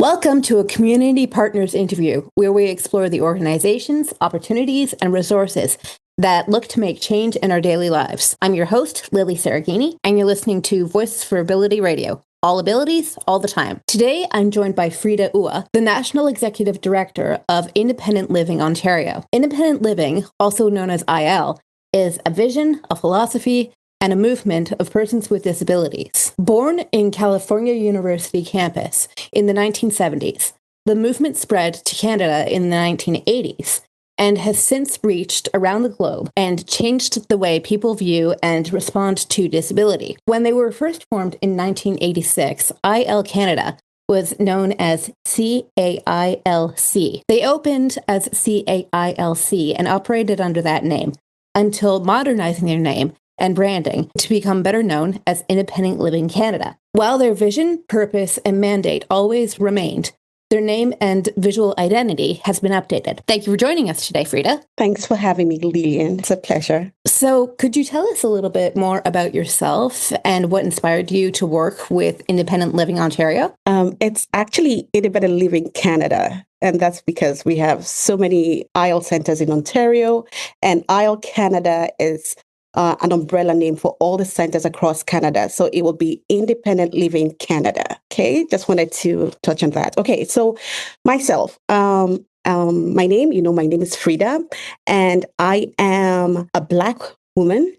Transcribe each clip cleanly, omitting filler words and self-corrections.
Welcome to a Community Partners interview where we explore the organizations, opportunities, and resources that look to make change in our daily lives. I'm your host, Lilly Cereghini, and you're listening to Voices for Ability Radio. All abilities, all the time. Today, I'm joined by Freda, the National Executive Director of Independent Living Ontario. Independent Living, also known as IL, is a vision, a philosophy, and a movement of persons with disabilities. Born in California University campus in the 1970s, the movement spread to Canada in the 1980s and has since reached around the globe and changed the way people view and respond to disability. When they were first formed in 1986, IL Canada was known as CAILC. They opened as CAILC and operated under that name until modernizing their name and branding to become better known as Independent Living Canada. While their vision, purpose, and mandate always remained, their name and visual identity has been updated. Thank you for joining us today, Freda. Thanks for having me, Lillian. It's a pleasure. So could you tell us a little bit more about yourself and what inspired you to work with Independent Living Ontario? It's actually Independent Living Canada. And that's because we have so many IL centers in Ontario, and IL Canada is an umbrella name for all the centers across Canada. So it will be Independent Living Canada. Okay, just wanted to touch on that. Okay, so myself, my name is Freda, and I am a Black woman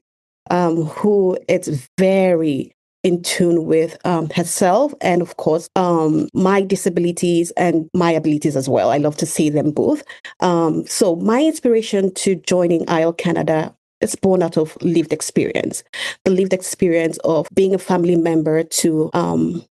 who is very in tune with herself and, of course, my disabilities and my abilities as well. I love to see them both. So my inspiration to joining IL Canada is born out of lived experience. The lived experience of being a family member to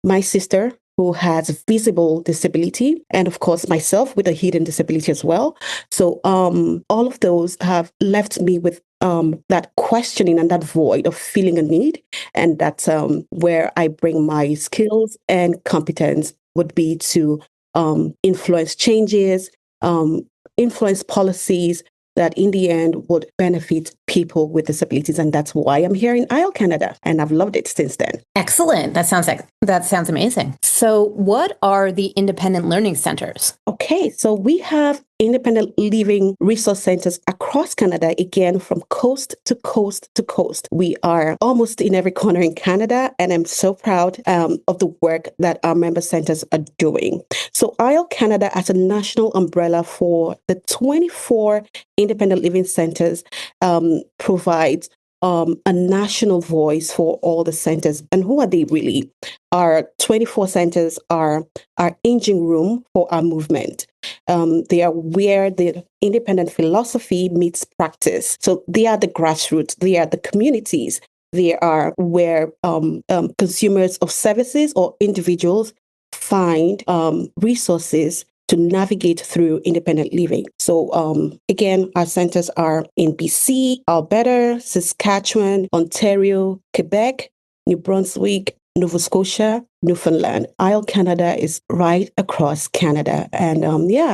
my sister who has visible disability, and of course myself with a hidden disability as well. So all of those have left me with that questioning and that void of feeling a need. And that's where I bring my skills and competence would be to influence changes, influence policies that in the end would benefit people with disabilities. And that's why I'm here in IL Canada. And I've loved it since then. Excellent. That sounds amazing. So what are the independent learning centers? Okay, so we have independent living resource centers across Canada, again, from coast to coast to coast. We are almost in every corner in Canada, and I'm so proud of the work that our member centers are doing. So IL Canada, as a national umbrella for the 24 independent living centers, provides a national voice for all the centers. And who are they really? Our 24 centers are our engine room for our movement. They are where the independent philosophy meets practice. So they are the grassroots, they are the communities, they are where consumers of services or individuals find resources to navigate through independent living. So again, our centers are in BC, Alberta, Saskatchewan, Ontario, Quebec, New Brunswick, Nova Scotia, Newfoundland. IL Canada is right across Canada. And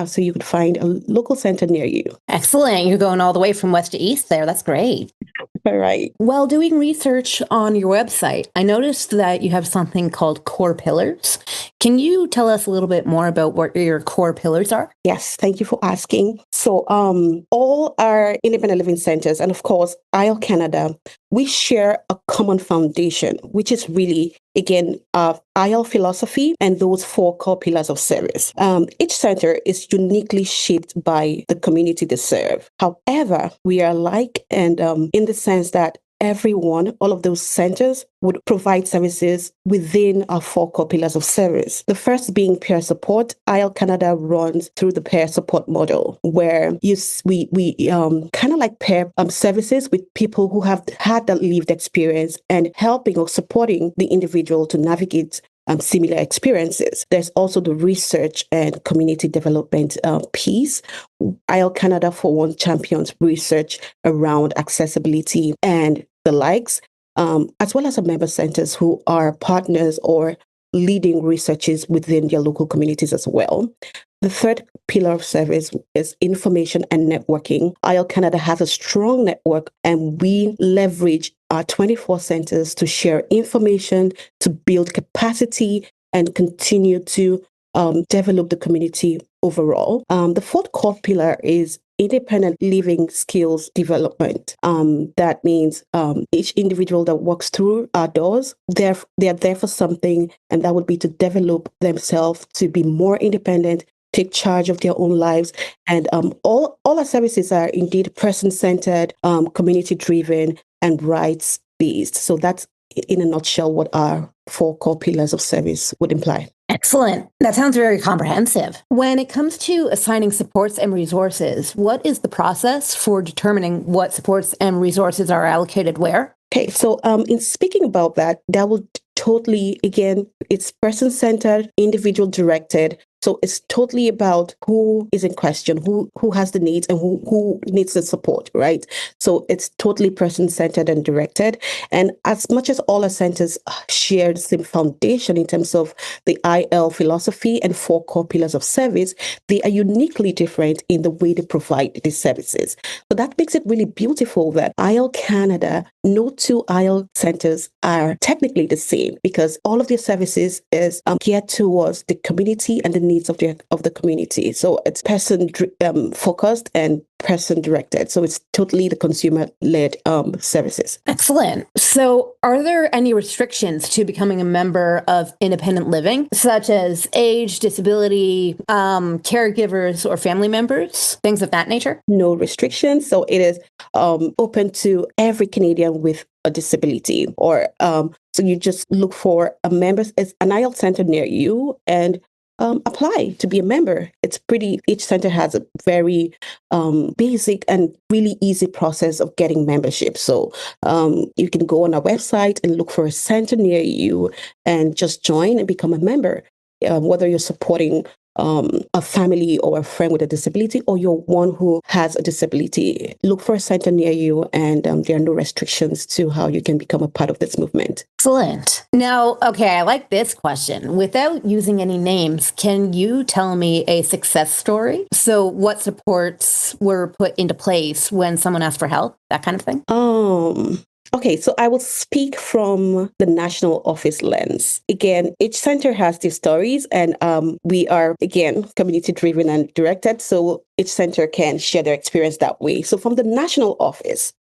so you could find a local center near you. Excellent. You're going all the way from west to east there. That's great. All right. While doing research on your website, I noticed that you have something called core pillars. Can you tell us a little bit more about what your core pillars are? Yes, thank you for asking. So all our independent living centers, and of course, IL Canada, we share a common foundation, which is really, again, IL philosophy and those 4 core pillars of service. Each center is uniquely shaped by the community they serve. However, we are alike, and in the sense that all of those centers would provide services within our 4 core pillars of service. The first being peer support. IL Canada runs through the peer support model, where we kind of like pair services with people who have had that lived experience and helping or supporting the individual to navigate similar experiences. There's also the research and community development piece. IL Canada, for one, champions research around accessibility and the likes, as well as our member centers who are partners or leading researches within their local communities as well. The third pillar of service is information and networking. IL Canada has a strong network, and we leverage our 24 centers to share information, to build capacity, and continue to develop the community overall. The fourth core pillar is independent living skills development. That means each individual that walks through our doors, they are there for something, and that would be to develop themselves to be more independent, take charge of their own lives. And all our services are indeed person-centered, community-driven, and rights-based. So that's, in a nutshell, what our four core pillars of service would imply. Excellent. That sounds very comprehensive. When it comes to assigning supports and resources, what is the process for determining what supports and resources are allocated where? Okay, so in speaking about that, that would totally, again, it's person-centered, individual-directed. So it's totally about who is in question, who has the needs, and who needs the support, right? So it's totally person-centered and directed. And as much as all our centers share the same foundation in terms of the IL philosophy and four core pillars of service, they are uniquely different in the way they provide these services. So that makes it really beautiful that IL Canada, no two IL centers are technically the same, because all of their services is geared towards the community and the needs of the community. So it's person focused and person directed. So it's totally the consumer led services. Excellent. So are there any restrictions to becoming a member of independent living, such as age, disability, caregivers, or family members, things of that nature? No restrictions. So it is open to every Canadian with a disability, or so you just look for a member, it's an IELTS center near you, and apply to be a member. It's each center has a very basic and really easy process of getting membership. So you can go on our website and look for a center near you and just join and become a member. Whether you're supporting a family or a friend with a disability, or you're one who has a disability, look for a center near you, and there are no restrictions to how you can become a part of this movement. Excellent. Now, okay, I like this question. Without using any names, can you tell me a success story? So what supports were put into place when someone asked for help, that kind of thing? Okay, so I will speak from the national office lens. Again, each center has their stories, and we are, again, community driven and directed. So each center can share their experience that way. So from the national office,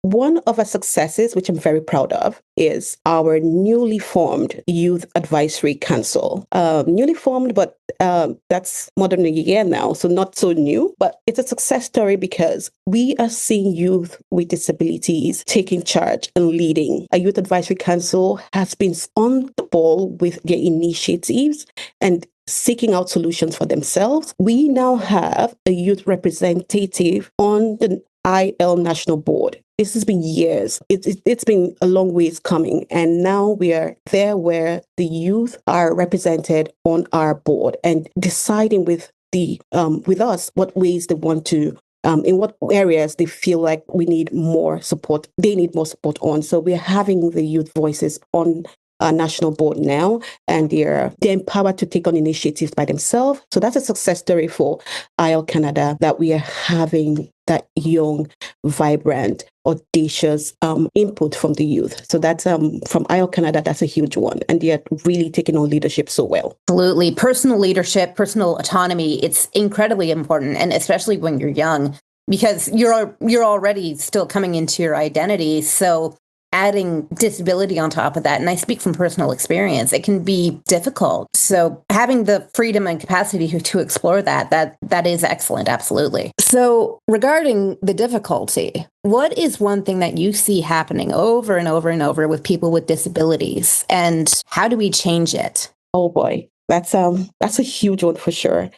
one of our successes, which I'm very proud of, is our newly formed Youth Advisory Council. Newly formed, but that's more than a year now, so not so new, but it's a success story because we are seeing youth with disabilities taking charge and leading. A Youth Advisory Council has been on the ball with their initiatives and seeking out solutions for themselves. We now have a youth representative on the IL National Board. This has been years. It's been a long ways coming. And now we are there where the youth are represented on our board and deciding with us what ways they want to, in what areas they feel like we need more support. They need more support on. So we're having the youth voices on our national board now, and they're empowered to take on initiatives by themselves. So that's a success story for IL Canada, that we are having that young, vibrant, audacious input from the youth. So that's from IL Canada, that's a huge one. And they're really taking on leadership so well. Absolutely. Personal leadership, personal autonomy, it's incredibly important. And especially when you're young, because you're already still coming into your identity. So adding disability on top of that, and I speak from personal experience, it can be difficult. So having the freedom and capacity to explore that is excellent. Absolutely. So regarding the difficulty, what is one thing that you see happening over and over and over with people with disabilities, and how do we change it? Oh boy, that's a huge one for sure.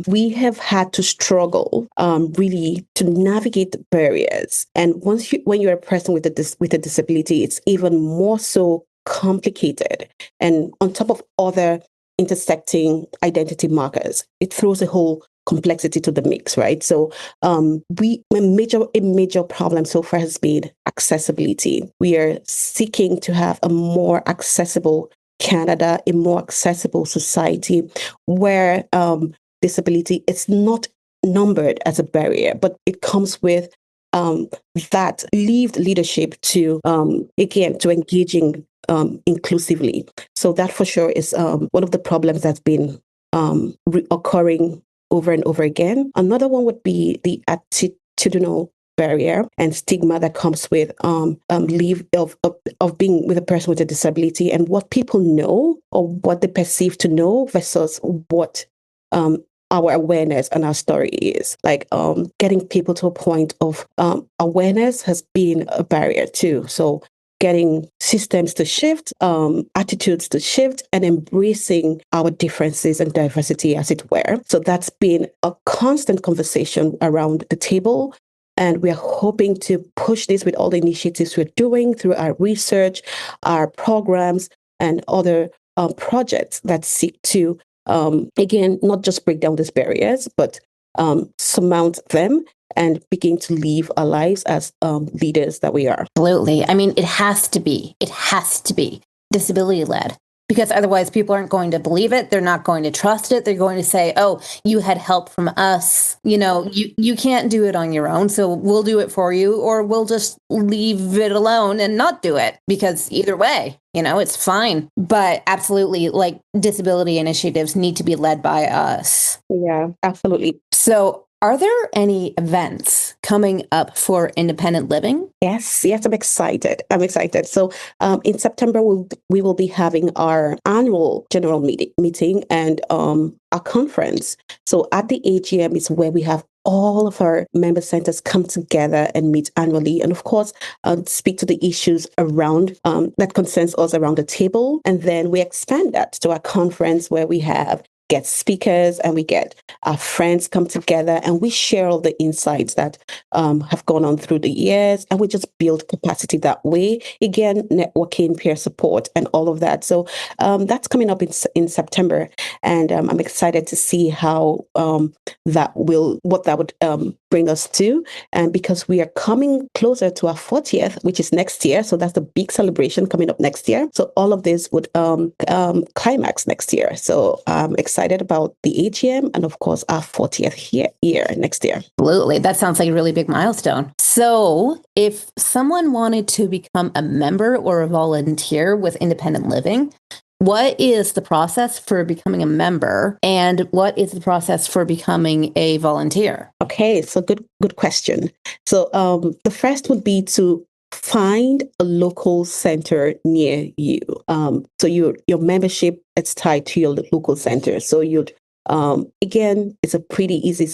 We have had to struggle really to navigate the barriers. And when you're a person with a disability, it's even more so complicated. And on top of other intersecting identity markers, it throws a whole complexity to the mix, right? So a major problem so far has been accessibility. We are seeking to have a more accessible Canada, a more accessible society where disability is not numbered as a barrier, but it comes with that lived leadership to, again, to engaging inclusively. So that for sure is one of the problems that's been occurring over and over again. Another one would be the attitudinal barrier and stigma that comes with leave of being with a person with a disability, and what people know or what they perceive to know versus what our awareness and our story is. Like getting people to a point of awareness has been a barrier too. So getting systems to shift, attitudes to shift, and embracing our differences and diversity, as it were. So that's been a constant conversation around the table. And we are hoping to push this with all the initiatives we're doing through our research, our programs, and other projects that seek to, again, not just break down these barriers, but surmount them and begin to live our lives as leaders that we are. Absolutely. I mean, it has to be disability led, because otherwise people aren't going to believe it. They're not going to trust it. They're going to say, oh, you had help from us. You can't do it on your own. So we'll do it for you, or we'll just leave it alone and not do it, because either way, it's fine. But absolutely, like, disability initiatives need to be led by us. Yeah, absolutely. So are there any events coming up for independent living? Yes, I'm excited. So in September, we will be having our annual general meeting and our conference. So at the AGM is where we have all of our member centers come together and meet annually, and of course, speak to the issues around that concerns us around the table. And then we expand that to our conference, where we have guest speakers and we get our friends come together and we share all the insights that have gone on through the years, and we just build capacity that way. Again, networking, peer support, and all of that. So that's coming up in September, and I'm excited to see how what that would bring us to. And because we are coming closer to our 40th, which is next year, so that's the big celebration coming up next year. So all of this would climax next year. So I'm excited about the AGM and, of course, our 40th year next year. Absolutely. That sounds like a really big milestone. So if someone wanted to become a member or a volunteer with independent living, what is the process for becoming a member, and what is the process for becoming a volunteer? Okay, so good question. So the first would be to find a local center near you. So your membership, it's tied to your local center. So you'd again, it's a pretty easy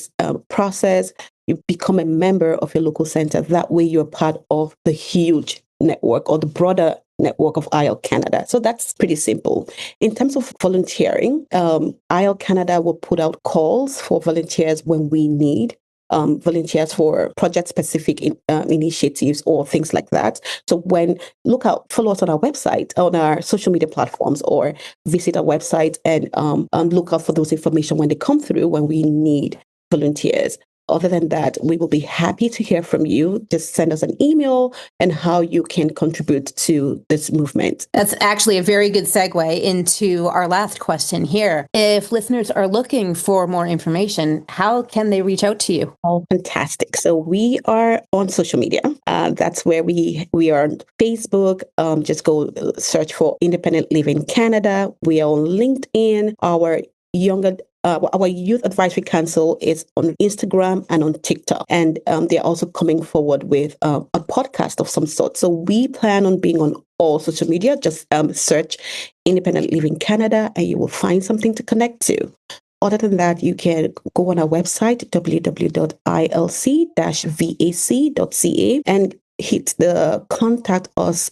process. You become a member of your local center. That way, you're part of the huge network or the broader network of IEL Canada. So that's pretty simple. In terms of volunteering, IEL Canada will put out calls for volunteers when we need volunteers for project-specific initiatives or things like that. So follow us on our website, on our social media platforms, or visit our website and look out for those information when they come through, when we need volunteers. Other than that, we will be happy to hear from you. Just send us an email and how you can contribute to this movement. That's actually a very good segue into our last question here. If listeners are looking for more information, how can they reach out to you? Oh, fantastic. So we are on social media. That's where we are on Facebook. Just go search for Independent Living Canada. We are on LinkedIn. Our Youth Advisory Council is on Instagram and on TikTok. And they're also coming forward with a podcast of some sort. So we plan on being on all social media. Just search Independent Living Canada and you will find something to connect to. Other than that, you can go on our website, www.ilc-vac.ca, and hit the contact us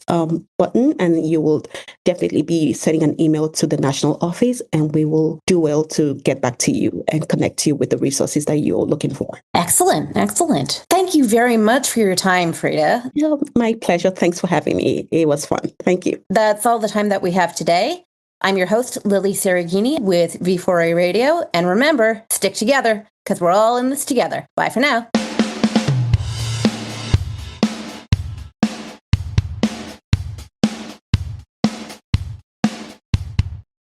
button, and you will definitely be sending an email to the national office, and we will do well to get back to you and connect you with the resources that you're looking for. Excellent. Thank you very much for your time, Freda. My pleasure. Thanks for having me. It was fun. Thank you. That's all the time that we have today. I'm your host, Lilly Cereghini with V4A Radio. And remember, stick together, because we're all in this together. Bye for now.